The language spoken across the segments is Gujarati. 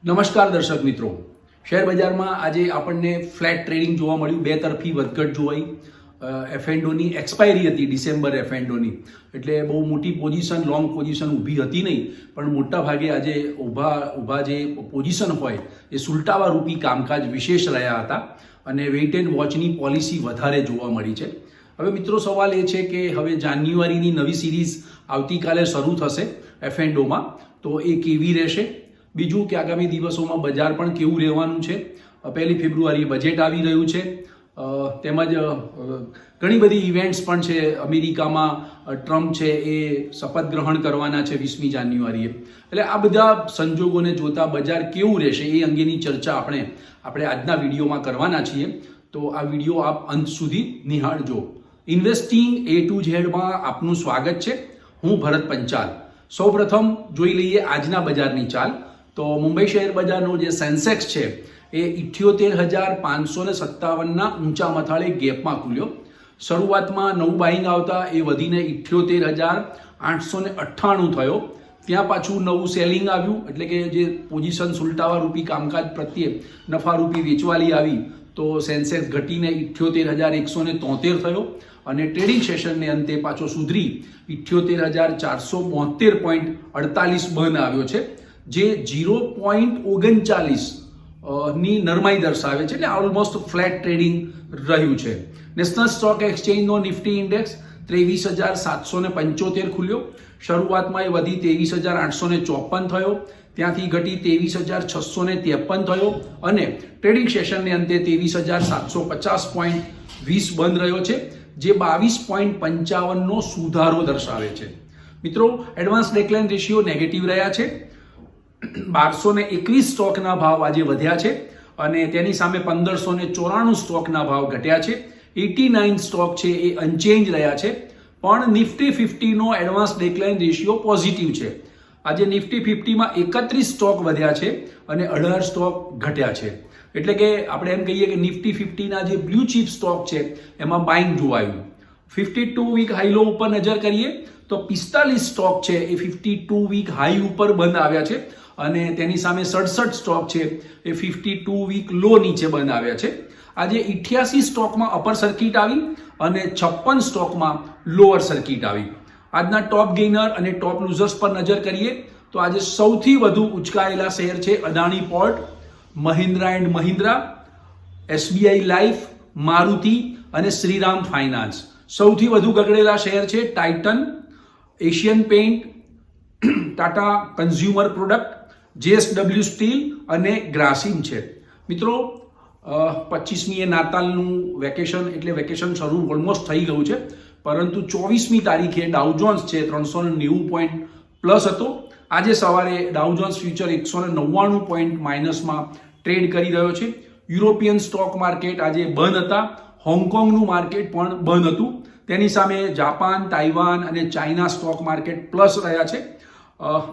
નમસ્કાર દર્શક મિત્રો, શેર બજારમાં આજે આપણને ફ્લેટ ટ્રેડિંગ જોવા મળ્યું. બે તરફી વધઘટ જોવાઈ. એફએનડોની એક્સપાયરી હતી ડિસેમ્બર એફએનડોની, એટલે બહુ મોટી પોઝિશન, લોંગ પોઝિશન ઊભી હતી નહીં, પણ મોટા ભાગે આજે ઊભા જે પોઝિશન હોય એ સુલટાવા રૂપી કામકાજ વિશેષ રહ્યા હતા અને વેઇટ એન્ડ વોચની પોલિસી વધારે જોવા મળી છે. હવે મિત્રો, સવાલ એ છે કે હવે જાન્યુઆરીની નવી સિરીઝ આવતીકાલે શરૂ થશે એફએનડોમાં, તો એ કેવી રહેશે? બીજું કે આગામી દિવસોમાં બજાર પણ કેવું રહેવાનું છે. 1 ફેબ્રુઆરીએ બજેટ આવી રહ્યું છે, તેમજ ઘણી બધી ઇવેન્ટ્સ પણ છે. અમેરિકામાં ટ્રમ્પ છે એ શપથ ગ્રહણ કરવાના છે 20મી જાન્યુઆરીએ. એટલે આ બધા સંજોગોને જોતા બજાર કેવું રહેશે એ અંગેની ચર્ચા આપણે આજના વિડીયોમાં કરવાના છીએ. તો આ વિડીયો આપ અંત સુધી નિહાળજો. ઇન્વેસ્ટિંગ A to Z માં આપનું સ્વાગત છે. હું ભરત પંચાલ. સૌપ્રથમ જોઈ લઈએ આજના બજારની ચાલ. તો મુંબઈ શેર બજારનો જે સેન્સેક્સ છે એ 78,557ના ઊંચા મથાળે ગેપમાં ખુલ્યો. શરૂઆતમાં નવું બાઇંગ આવતા એ વધીને 78,898 થયો. ત્યાં પાછું નવું સેલિંગ આવ્યું, એટલે કે જે પોઝિશન સુલટાવા રૂપી કામકાજ પ્રત્યે નફારૂપી વેચવાલી આવી, તો સેન્સેક્સ ઘટીને 78,173 થયો અને ટ્રેડિંગ સેશનને અંતે પાછો સુધરી 78,472.48 બંધ આવ્યો છે, જે 0.39 ની નરમાઈ દર્શાવે છે. એટલે ઓલમોસ્ટ ફ્લેટ ટ્રેડિંગ રહ્યું છે. નેશનલ સ્ટોક એક્સચેન્જનો નિફ્ટી ઇન્ડેક્સ 23,775 ખુલ્યો. શરૂઆતમાં એ વધી 23,854 થયો, ત્યાંથી ઘટી 23,653 થયો અને ટ્રેડિંગ સેશનને અંતે 23,750.20 બંધ રહ્યો છે, જે 22.55નો સુધારો દર્શાવે છે. મિત્રો, એડવાન્સ ડિક્લાઇન રેશિયો નેગેટિવ રહ્યા છે. 1221 સ્ટોકના ભાવ આજે વધ્યા છે અને તેની સામે 1594 સ્ટોકના ભાવ ઘટ્યા છે. 89 સ્ટોક છે એ અનચેન્જ રહ્યા છે, પણ નિફ્ટી 50નો એડવાન્સ ડિક્લાઇન રેશિયો પોઝિટિવ છે. આજે નિફ્ટી 50માં 31 સ્ટોક વધ્યા છે અને 18 સ્ટોક ઘટ્યા છે. એટલે કે આપણે એમ કહીએ કે નિફ્ટી 50ના જે બ્લુ ચીપ સ્ટોક છે એમાં બાઇંગ જોવાયું. 52 વીક હાઈ લો ઉપર નજર કરીએ તો 45 સ્ટોક છે એ 52 વીક હાઈ ઉપર બંધ આવ્યા છે અને તેની સામે 67 સ્ટોક છે એ 52 વીક લો નીચે બંધ આવ્યા છે. આજે 88 સ્ટોકમાં અપર સર્કિટ આવી અને 56 સ્ટોકમાં લોઅર સર્કિટ આવી. આજના ટોપ ગેઇનર અને ટોપ લૂઝર્સ પર નજર કરીએ તો આજે સૌથી વધુ ઉચકાયેલા શેર છે Adani port, Mahindra and Mahindra, SBI life, Maruti અને શ્રીરામ ફાઇનાન્સ. સૌથી વધુ ગગડેલા શેર છે Titan, Asian paint, Tata consumer product, JSW steel અને ગ્રાસિમ છે. મિત્રો, 25મી એ નાતાલનું વેકેશન, એટલે વેકેશન શરૂ ઓલમોસ્ટ થઈ ગયું છે, પરંતુ 24મી તારીખે ડાઉ જોન્સ છે 390 પોઈન્ટ પ્લસ હતો. આજે સવારે ડાઉ જોન્સ ફ્યુચર 199 પોઈન્ટ માઇનસમાં ટ્રેડ કરી રહ્યો છે. યુરોપિયન સ્ટોક માર્કેટ આજે બંધ હતા. હોંગકોંગનું માર્કેટ પણ બંધ હતું. તેની સામે જાપાન, તાઇવાન અને ચાઇના સ્ટોક માર્કેટ પ્લસ રહ્યા છે.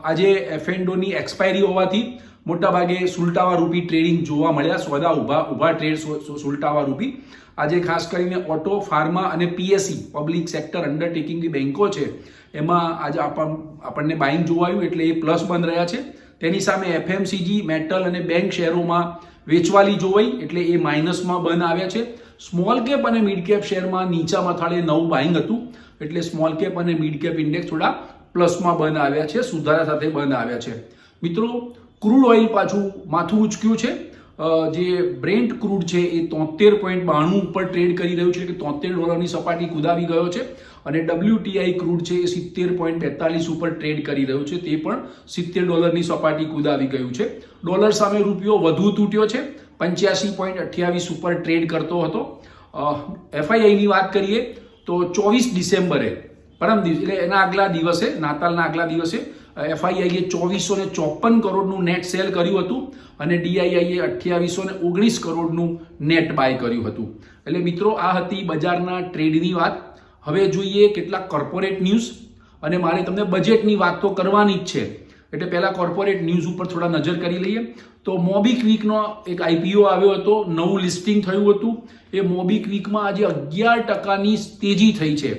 આજે એફએનડોની એક્સપાયરી હોવાથી મોટાભાગે સુલટાવા રૂપી ટ્રેડિંગ જોવા મળ્યા. સોદા ઊભા ટ્રેડ સુલટાવા રૂપી. આજે ખાસ કરીને ઓટો, ફાર્મા અને PSE પબ્લિક સેક્ટર અંડરટેકિંગની બેન્કો છે એમાં આજે આપણને બાઇંગ જોવાયું, એટલે એ પ્લસ બંધ રહ્યા છે. તેની સામે FMCG, મેટલ અને બેંક શેરોમાં વેચવાલી જોવાઈ, એટલે એ માઇનસમાં બંધ આવ્યા છે. સ્મોલ કેપ અને મિડ કેપ શેરમાં નીચા મથાળે નવું બાઇંગ હતું, એટલે સ્મોલ કેપ અને મિડ કેપ ઇન્ડેક્સ થોડા પ્લસમાં બંધ આવ્યા છે, સુધારા સાથે બંધ આવ્યા છે. મિત્રો, ક્રૂડ ઓઇલ પાછું માથું ઉચક્યું છે. જે બ્રેન્ટ ક્રૂડ છે એ 73.92 ઉપર ટ્રેડ કરી રહ્યું છે, કે $73 સપાટી કુદાવી ગયો છે અને WTI ક્રૂડ છે એ 70.43 ઉપર ટ્રેડ કરી રહ્યું છે, તે પણ $70 સપાટી કુદાવી ગયું છે. ડોલર સામે રૂપિયો વધુ તૂટ્યો છે, 85.28 ઉપર ટ્રેડ કરતો હતો. FIIની વાત કરીએ તો 24 ડિસેમ્બરે, પરમ દિવસ એટલે એના આગલા દિવસે, નાતાલના આગલા દિવસે FIIએ 2454 કરોડનું નેટ સેલ કર્યું હતું અને DIIએ 2819 કરોડનું નેટ બાય કર્યું હતું. એટલે મિત્રો, આ હતી બજારના ટ્રેડની વાત. હવે જોઈએ કેટલાક કોર્પોરેટ ન્યૂઝ, અને મારે તમને બજેટની વાત તો કરવાની જ છે, એટલે પહેલા કોર્પોરેટ ન્યૂઝ ઉપર થોડા નજર કરી લઈએ. તો મોબીક્વિકનો એક IPO આવ્યો હતો, નવું લિસ્ટિંગ થયું હતું. એ મોબીક્વિકમાં આજે 11% તેજી થઈ છે.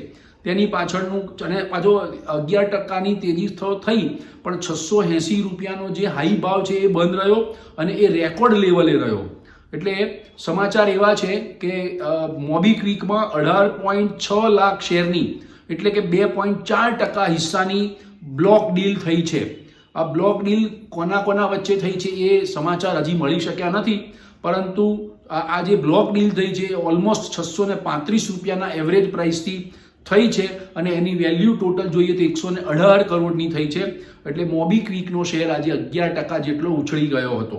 તેની પાછળનું અને પાછો 11% તેજી થઈ, પણ 680 રૂપિયાનો જે હાઈ ભાવ છે એ બંધ રહ્યો અને એ રેકોર્ડ લેવલે રહ્યો. એટલે સમાચાર એવા છે કે મોબીક્વિકમાં 18.6 લાખ શેરની એટલે કે 2.4% હિસ્સાની બ્લોક ડીલ થઈ છે. આ બ્લોક ડીલ કોના વચ્ચે થઈ છે એ સમાચાર હજી મળી શક્યા નથી, પરંતુ આ જે બ્લોક ડીલ થઈ છે ઓલમોસ્ટ 635 રૂપિયાના એવરેજ પ્રાઇસથી થઈ છે અને એની વેલ્યુ ટોટલ જોઈએ તો 118 કરોડની થઈ છે. એટલે મોબીક્વિકનો શેર આજે 11% જેટલો ઉછળી ગયો હતો.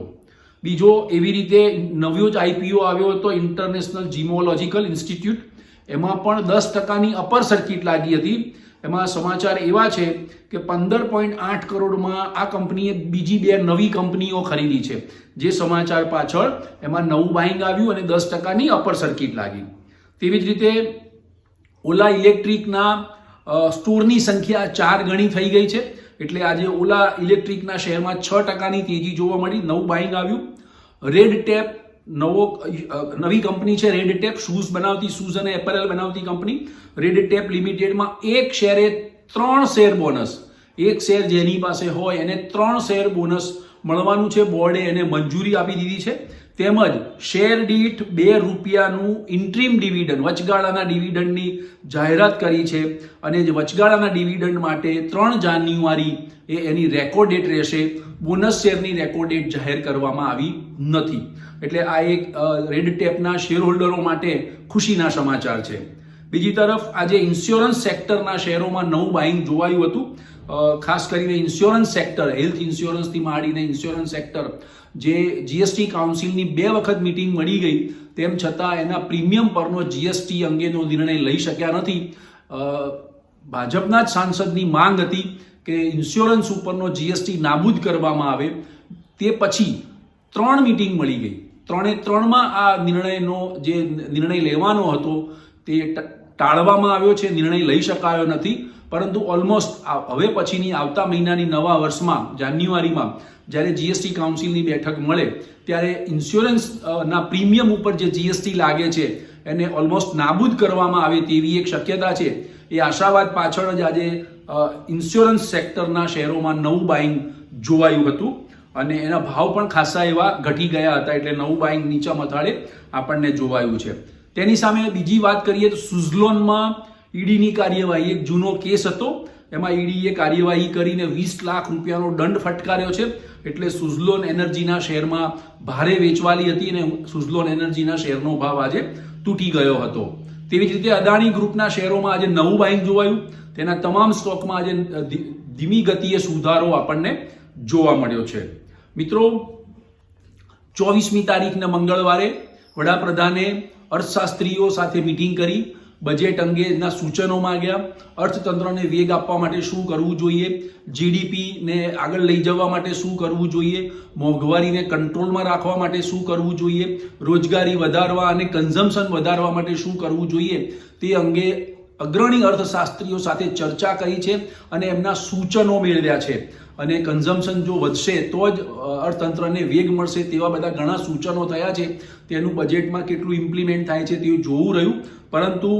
બીજો એવી રીતે નવો જ આઈપીઓ આવ્યો હતો ઇન્ટરનેશનલ જીમોલોજીકલ ઇન્સ્ટિટ્યૂટ, એમાં પણ 10%ની અપર સર્કિટ લાગી હતી. એમાં સમાચાર એવા છે કે 15.8 કરોડમાં આ કંપનીએ બીજી 2 નવી કંપનીઓ ખરીદી છે. જે સમાચાર પાછળ એમાં નવું બાઇંગ આવ્યું અને 10%ની અપર સર્કિટ લાગી. તેવી જ રીતે ઓલા ઇલેક્ટ્રિકના સ્ટોરની સંખ્યા 4 ગણી થઈ ગઈ છે. એટલે આજે ઓલા ઇલેક્ટ્રિકના શેરમાં 6%ની તેજી જોવા મળી, નવું બાઇંગ આવ્યું. રેડટેપ નવી કંપની છે. રેડટેપ શૂઝ બનાવતી, શૂઝ અને એપેરલ બનાવતી કંપની. રેડટેપ લિમિટેડમાં એક શેરે 3 શેર બોનસ, એક શેર જેની પાસે હોય એને 3 શેર બોનસ મળવાનું છે. બોર્ડે એને મંજૂરી આપી દીધી છે. તેમજ શેર દીઠ 2 રૂપિયાનું ઇન્ટ્રીમ ડિવિડન્ડ, વચગાળાના ડિવિડન્ડની જાહેરાત કરી છે. અને જે વચગાળાના ડિવિડન્ડ માટે 3 જાન્યુઆરી એ એની રેકોર્ડ ડેટ રહેશે. બોનસ શેરની રેકોર્ડ ડેટ જાહેર કરવામાં આવી નથી. એટલે આ એક રેડટેપના શેર હોલ્ડરો માટે ખુશીના સમાચાર છે. બીજી તરફ આજે ઇન્સ્યોરન્સ સેક્ટરના શેરોમાં નવું બાઇંગ જોવાયું હતું. ખાસ કરીને ઇન્સ્યોરન્સ સેક્ટર, હેલ્થ ઇન્સ્યોરન્સથી માંડીને ઇન્સ્યોરન્સ સેક્ટર, જે જીએસટી કાઉન્સિલની 2 વખત મીટિંગ મળી ગઈ તેમ છતાં એના પ્રીમિયમ પરનો જીએસટી અંગેનો નિર્ણય લઈ શક્યા નથી. ભાજપના જ સાંસદની માંગ હતી કે ઇન્સ્યોરન્સ ઉપરનો જીએસટી નાબૂદ કરવામાં આવે. તે પછી 3 મીટિંગ મળી ગઈ. 3માં આ નિર્ણય લેવાનો હતો તે ટાળવામાં આવ્યો છે, નિર્ણય લઈ શકાયો નથી. પરંતુ ઓલમોસ્ટ હવે પછીની આવતા મહિનાની નવા વર્ષમાં જાન્યુઆરીમાં જ્યારે જીએસટી કાઉન્સિલની બેઠક મળે ત્યારે ઇન્સ્યોરન્સના પ્રીમિયમ ઉપર જે જીએસટી લાગે છે એને ઓલમોસ્ટ નાબૂદ કરવામાં આવે તેવી એક શક્યતા છે. એ આશાવાદ પાછળ જ આજે ઇન્સ્યોરન્સ સેક્ટરના શેરોમાં નવું બાઇંગ જોવાયું હતું અને એના ભાવ પણ ખાસા એવા ઘટી ગયા હતા. એટલે નવું બાઇંગ નીચા મથાળે આપણને જોવાયું છે. તેની સામે બીજી વાત કરીએ તો સુઝલોનમાં ઈડીની કાર્યવાહી, એક જૂનો કેસ હતો એમાં ઈડીએ કાર્યવાહી કરીને 20 લાખ રૂપિયાનો દંડ ફટકાર્યો છે. એટલે સુઝલોન એનર્જીના શેરમાં ભારે વેચવાલી હતી અને સુઝલોન એનર્જીના શેરનો ભાવ આજે તૂટી ગયો હતો. તેવી જ રીતે અદાણી ગ્રુપના શેરોમાં આજે નવું બાઇંગ જોવાયું. તેના તમામ સ્ટોકમાં આજે ધીમી ગતિએ સુધારો આપણને જોવા મળ્યો છે. મિત્રો, 24મી તારીખના મંગળવારે વડાપ્રધાને અર્થશાસ્ત્રીઓ સાથે મીટિંગ કરી, બજેટ અંગેના સૂચનો માંગ્યા. અર્થતંત્રને વેગ આપવા માટે શું કરવું જોઈએ, જીડીપીને આગળ લઈ જવા માટે શું કરવું જોઈએ, મોંઘવારીને કંટ્રોલમાં રાખવા માટે શું કરવું જોઈએ, રોજગારી વધારવા અને કન્ઝમ્પશન વધારવા માટે શું કરવું જોઈએ, તે અંગે અગ્રણી અર્થશાસ્ત્રીઓ સાથે ચર્ચા કરી છે અને એમના સૂચનો મેળવ્યા છે. અને કન્ઝમ્પશન જો વધશે તો જ અર્થતંત્રને વેગ મળશે તેવા બધા ઘણા સૂચનો થયા છે. તેનું બજેટમાં કેટલું ઇમ્પ્લિમેન્ટ થાય છે તે જોવું રહ્યું. પરંતુ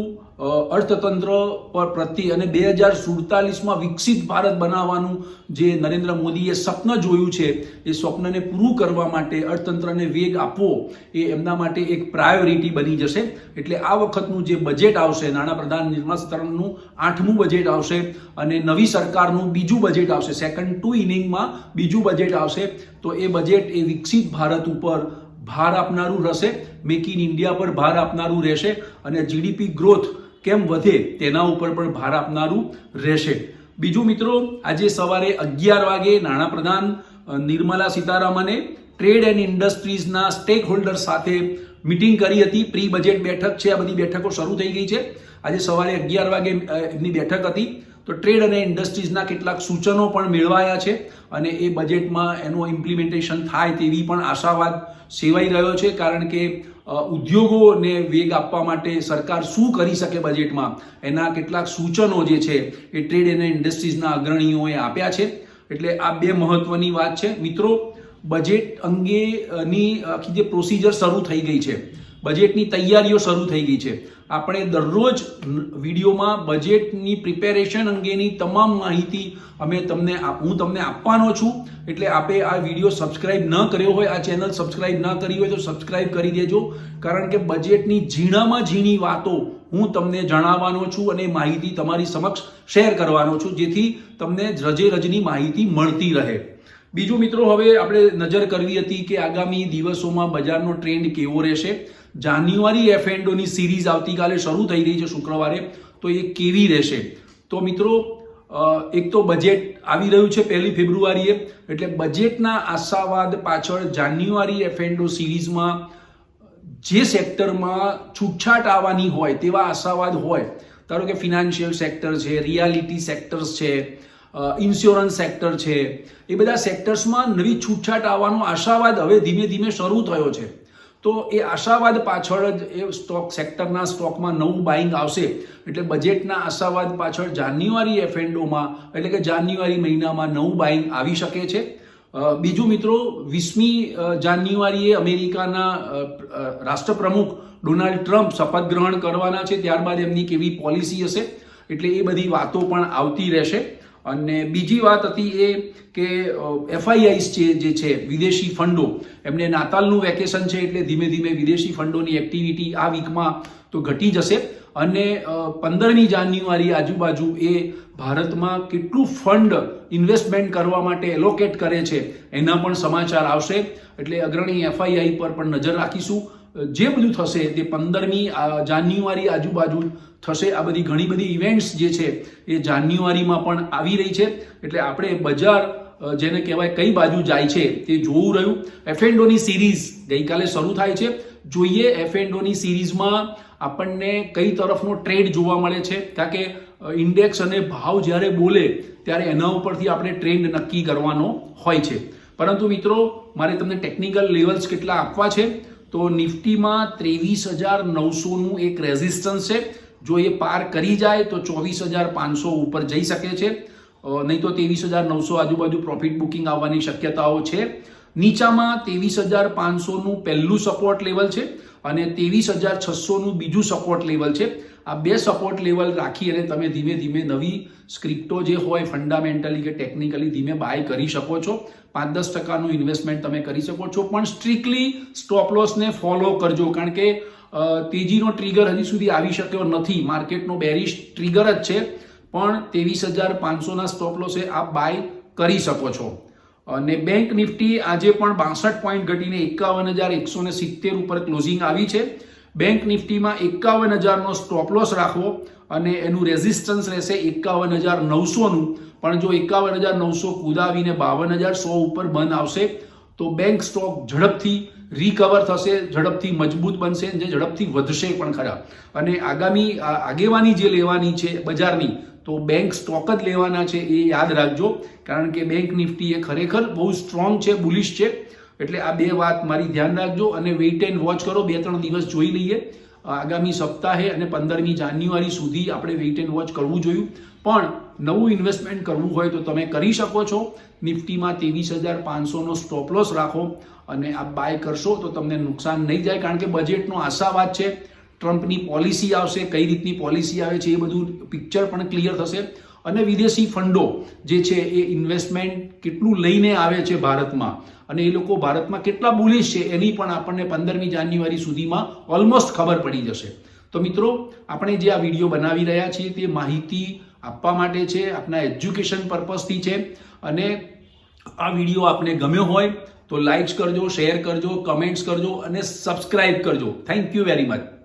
અર્થતંત્ર પર પ્રત્યે અને 2047માં વિકસિત ભારત બનાવવાનું જે નરેન્દ્ર મોદીએ સ્વપ્ન જોયું છે એ સ્વપ્નને પૂરું કરવા માટે અર્થતંત્રને વેગ આપવો એ એમના માટે એક પ્રાયોરિટી બની જશે. એટલે આ વખતનું જે બજેટ આવશે, નાણાપ્રધાન નિર્મલા સીતારમણનું 8મું બજેટ આવશે અને નવી સરકારનું બીજું બજેટ આવશે, સેકન્ડ 2 ઇનિંગમાં બીજું બજેટ આવશે. તો એ બજેટ એ વિકસિત ભારત ઉપર ભાર આપનારું રહેશે, મેક ઇન ઇન્ડિયા પર ભાર આપનારું રહેશે અને જીડીપી ગ્રોથ કેમ વધે તેના ઉપર પણ ભાર આપનારું રહેશે. બીજું મિત્રો, આજે સવારે 11 વાગે નાણાપ્રધાન નિર્મલા સીતારામને ટ્રેડ એન્ડ ઇન્ડસ્ટ્રીઝના સ્ટેક હોલ્ડર સાથે મીટિંગ કરી હતી. પ્રી બજેટ બેઠક છે, આ બધી બેઠકો શરૂ થઈ ગઈ છે. આજે સવારે 11 વાગે એમની બેઠક હતી. તો ટ્રેડ અને ઇન્ડસ્ટ્રીઝના કેટલાક સૂચનો પણ મેળવાયા છે અને એ બજેટમાં એનું ઇમ્પ્લિમેન્ટેશન થાય તેવી પણ આશાવાદ સેવાઈ રહ્યો છે. કારણ કે ઉદ્યોગોને વેગ આપવા માટે સરકાર શું કરી શકે બજેટમાં એના કેટલાક સૂચનો જે છે એ ટ્રેડ અને ઇન્ડસ્ટ્રીઝના અગ્રણીઓએ આપ્યા છે. એટલે આ 2 મહત્વની વાત છે. મિત્રો, બજેટ અંગેની આખી જે પ્રોસિજર શરૂ થઈ ગઈ છે, બજેટની તૈયારીઓ શરૂ થઈ ગઈ છે. આપણે દરરોજ વિડીયોમાં બજેટની પ્રિપેરેશન અંગેની તમામ માહિતી હું તમને આપવાનો છું. એટલે આપે આ વિડીયો સબસ્ક્રાઇબ ન કર્યો હોય, આ ચેનલ સબસ્ક્રાઇબ ન કરી હોય તો સબસ્ક્રાઇબ કરી દેજો. કારણ કે બજેટની ઝીણામાં ઝીણી વાતો હું તમને જણાવવાનો છું અને માહિતી તમારી સમક્ષ શેર કરવાનો છું, જેથી તમને રજે રજની માહિતી મળતી રહે. બીજું મિત્રો, હવે આપણે નજર કરવી હતી કે આગામી દિવસોમાં બજારનો ટ્રેન્ડ કેવો રહેશે. જાન્યુઆરી F&Oની સિરીઝ આવતીકાલે શરૂ થઈ રહી છે શુક્રવારે, તો એ કેવી રહેશે? તો મિત્રો, એક તો બજેટ આવી રહ્યું છે 1 ફેબ્રુઆરીએ, એટલે બજેટના આશાવાદ પાછળ જાન્યુઆરી F&O સિરીઝમાં જે સેક્ટરમાં છૂટછાટ આવવાની હોય તેવા આશાવાદ હોય, ધારો કે ફિનાન્શિયલ સેક્ટર છે, રિયાલિટી સેક્ટર્સ છે, ઇન્સ્યોરન્સ સેક્ટર છે, એ બધા સેક્ટર્સમાં નવી છૂટછાટ આવવાનો આશાવાદ હવે ધીમે ધીમે શરૂ થયો છે. તો એ આશાવાદ પાછળ જ એ સેક્ટરના સ્ટોકમાં નવું બાઇંગ આવશે. એટલે બજેટના આશાવાદ પાછળ જાન્યુઆરી F&Oમાં એટલે કે જાન્યુઆરી મહિનામાં નવું બાઇંગ આવી શકે છે. બીજું મિત્રો, 20મી જાન્યુઆરીએ અમેરિકાના રાષ્ટ્રપ્રમુખ ડોનાલ્ડ ટ્રમ્પ શપથ ગ્રહણ કરવાના છે. ત્યારબાદ એમની કેવી પોલિસી હશે, એટલે એ બધી વાતો પણ આવતી રહેશે. અને બીજી વાત હતી એ કે FIIs જે છે, વિદેશી ફંડો, એમને નાતાલનું વેકેશન છે, એટલે ધીમે ધીમે વિદેશી ફંડોની એક્ટિવિટી આ વીકમાં તો ઘટી જશે. અને 15મી જાન્યુઆરી આજુબાજુ એ ભારતમાં કેટલું ફંડ ઇન્વેસ્ટમેન્ટ કરવા માટે એલોકેટ કરે છે એના પણ સમાચાર આવશે. એટલે અગ્રણી FII પર પણ નજર રાખીશું. જે બધું થશે તે 15મી જાન્યુઆરી આજુબાજુ થશે. આ બધી ઘણી બધી ઇવેન્ટ્સ જે છે એ જાન્યુઆરીમાં પણ આવી રહી છે. એટલે આપણે બજાર જેને કહેવાય કઈ બાજુ જાય છે તે જોવું રહ્યું. F&Oની સિરીઝ ગઈકાલે શરૂ થાય છે. જોઈએ F&Oની સિરીઝમાં આપણને કઈ તરફનો ટ્રેડ જોવા મળે છે. કારણ કે ઇન્ડેક્સ અને ભાવ જ્યારે બોલે ત્યારે એના ઉપરથી આપણે ટ્રેન્ડ નક્કી કરવાનો હોય છે. પરંતુ મિત્રો, મારે તમને ટેકનિકલ લેવલ્સ કેટલા આપવા છે. તો નિફ્ટીમાં 23,900નું એક રેઝિસ્ટન્સ છે. જો એ પાર કરી જાય તો 24,500 ઉપર જઈ શકે છે. નહીં તો 23,900 આજુબાજુ પ્રોફિટ બુકિંગ આવવાની શક્યતાઓ છે. નીચામાં 23,500નું પહેલું સપોર્ટ લેવલ છે અને 23,600નું બીજું સપોર્ટ લેવલ છે. આ બે સપોર્ટ લેવલ રાખી અને તમે ધીમે ધીમે નવી સ્ક્રિપ્ટો જે હોય ફંડામેન્ટલી કે ટેકનિકલી ધીમે બાય કરી શકો છો. 5-10%નું ઇન્વેસ્ટમેન્ટ તમે કરી શકો છો, પણ સ્ટ્રિક્ટલી સ્ટોપ લોસને ફોલો કરજો. કારણ કે તેજીનો ટ્રિગર હજી સુધી આવી શક્યો નથી. માર્કેટનો બેરિશ ટ્રિગર જ છે, પણ 23,500ના સ્ટોપ લોસે આપ બાય કરી શકો છો. અને બેંક નિફ્ટી આજે પણ 62 પોઈન્ટ ઘટીને 51,170 ઉપર ક્લોઝિંગ આવી છે. બેંક નિફ્ટીમાં 51,000નો સ્ટોપ લોસ રાખવો અને એનું રેઝિસ્ટન્સ રહેશે 51,900નું. પણ જો 51,900 કુદાવીને 52,100 ઉપર બંધ આવશે તો બેંક સ્ટોક ઝડપથી રિકવર થશે, ઝડપથી મજબૂત બનશે, જે ઝડપથી વધશે પણ ખરા. અને આગામી આગેવાની જે લેવાની છે બજારની, તો બેંક સ્ટોક જ લેવાના છે, એ યાદ રાખજો. કારણ કે બેંક નિફ્ટી એ ખરેખર બહુ સ્ટ્રોંગ છે, બુલિશ છે. એટલે આ બે વાત મારી ધ્યાન રાખજો અને વેઇટ એન્ડ વોચ કરો. 2-3 દિવસ જોઈ લઈએ. આગામી સપ્તાહે અને 15મી જાન્યુઆરી સુધી આપણે વેઇટ એન્ડ વોચ કરવું જોયું. પણ નવું ઇન્વેસ્ટમેન્ટ કરવું હોય તો તમે કરી શકો છો. નિફ્ટીમાં 23,500નો સ્ટોપ લોસ રાખો અને આ બાય કરશો તો તમને નુકસાન નહીં જાય. કારણ કે બજેટનો આશાવાદ છે, ટ્રમ્પની પોલિસી આવશે, કઈ રીતની પોલિસી આવે છે એ બધું પિક્ચર પણ ક્લિયર થશે. અને વિદેશી ફંડો જે છે એ ઇન્વેસ્ટમેન્ટ કેટલું લઈને આવે છે ભારતમાં અને એ લોકો ભારતમાં કેટલા બુલિશ છે એની પણ આપણને 15મી જાન્યુઆરી સુધીમાં ઓલમોસ્ટ ખબર પડી જશે. તો મિત્રો, આપણે જે આ વિડીયો બનાવી રહ્યા છીએ તે માહિતી આપવા માટે છે, આપના એજ્યુકેશન પર્પઝથી છે. અને આ વિડીયો આપને ગમ્યો હોય તો લાઇક્સ કરજો, શેર કરજો, કમેન્ટ્સ કરજો અને સબસ્ક્રાઇબ કરજો. Thank you very much.